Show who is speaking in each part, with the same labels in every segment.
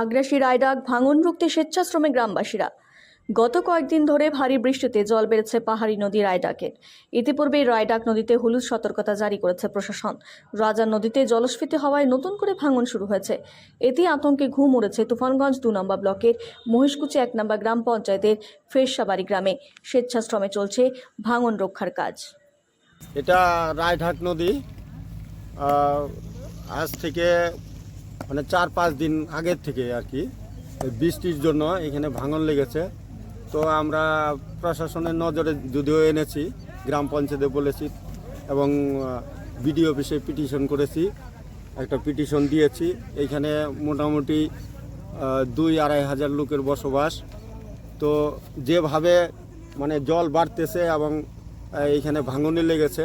Speaker 1: আগ্রাসী রায়ডাক ভাঙন রুখতে স্বেচ্ছাশ্রমে গ্রামবাসীরা। গত কয়েকদিন ধরে ভারী বৃষ্টিতে জল বেড়েছে পাহাড়ি নদী রায়ডাকের। ইতিপূর্বেই রায়ডাক নদীতে হলুদ সতর্কতা জারি করেছে প্রশাসন। রাজার নদীতে জলস্ফীতি হওয়ায় নতুন করে ভাঙন শুরু হয়েছে। এতে আতঙ্কে ঘুম উড়েছে তুফানগঞ্জ 2 নম্বর ব্লকের মহিষকুচি 1 নম্বর গ্রাম পঞ্চায়েতের ফেরসাবাড়ি গ্রামে। স্বেচ্ছাশ্রমে চলছে ভাঙন রক্ষার কাজ।
Speaker 2: এটা রায়ডাক নদী আজ থেকে মানে 4-5 দিন আগের থেকে আর কি বৃষ্টির জন্য এখানে ভাঙন লেগেছে। তো আমরা প্রশাসনের নজরে যদিও এনেছি, গ্রাম পঞ্চায়েতে বলেছি এবং বিডিও অফিসে পিটিশন করেছি, একটা পিটিশন দিয়েছি। এইখানে মোটামুটি 2-2.5 হাজার লোকের বসবাস। তো যেভাবে মানে জল বাড়তেছে এবং এইখানে ভাঙনে লেগেছে,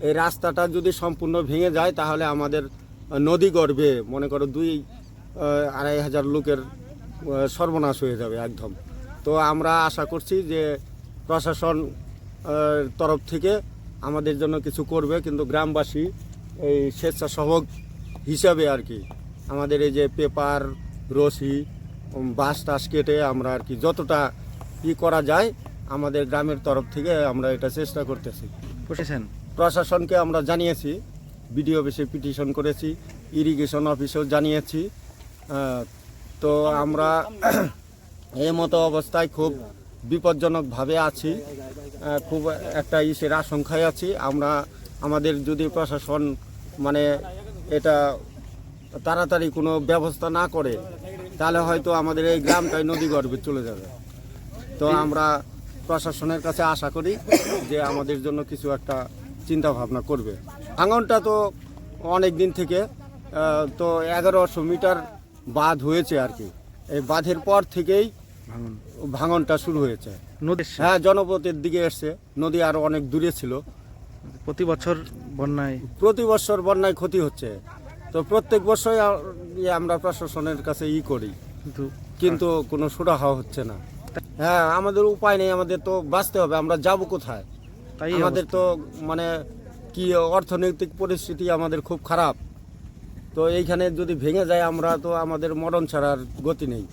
Speaker 2: এই রাস্তাটা যদি সম্পূর্ণ ভেঙে যায় তাহলে আমাদের নদী গর্ভে মনে করো 2-2.5 হাজার লোকের সর্বনাশ হয়ে যাবে একদম। তো আমরা আশা করছি যে প্রশাসন তরফ থেকে আমাদের জন্য কিছু করবে, কিন্তু গ্রামবাসী এই স্বেচ্ছাসেবক হিসাবে আর কি আমাদের এই যে পেপার রশি বাঁশ টাস কেটে আমরা আর কি যতটা করা যায় আমাদের গ্রামের তরফ থেকে আমরা এটা চেষ্টা করতেছি। প্রশাসনকে আমরা জানিয়েছি, বিডিও অফিসে পিটিশন করেছি, ইরিগেশন অফিসেও জানিয়েছি। তো আমরা এই মতো অবস্থায় খুব বিপজ্জনকভাবে আছি, খুব একটা ইসের আশঙ্কায় আছি আমরা। আমাদের যদি প্রশাসন মানে এটা তাড়াতাড়ি কোনো ব্যবস্থা না করে তাহলে হয়তো আমাদের এই গ্রামটাই নদীগর্ভে চলে যাবে। তো আমরা প্রশাসনের কাছে আশা করি যে আমাদের জন্য কিছু একটা চিন্তা ভাবনা করবে। ভাঙনটা তো অনেক দিন থেকে, তো 1100 মিটার বাঁধ হয়েছে আর কি। এই বাঁধের পর থেকেই ভাঙনটা শুরু হয়েছে। হ্যাঁ, জনপথের দিকে এসছে, নদী আরো অনেক দূরে ছিল।
Speaker 3: প্রতি বছর বন্যায়
Speaker 2: ক্ষতি হচ্ছে। তো প্রত্যেক বছরই আমরা প্রশাসনের কাছে করি, কিন্তু কোনো সুরাহা হচ্ছে না। হ্যাঁ, আমাদের উপায় নেই, আমাদের তো বাঁচতে হবে, আমরা যাব কোথায়? আমাদের তো মানে কি অর্থনৈতিক পরিস্থিতি আমাদের খুব খারাপ। তো এইখানে যদি ভেঙে যায় আমরা তো আমাদের মরণ ছাড়ার গতি নেই।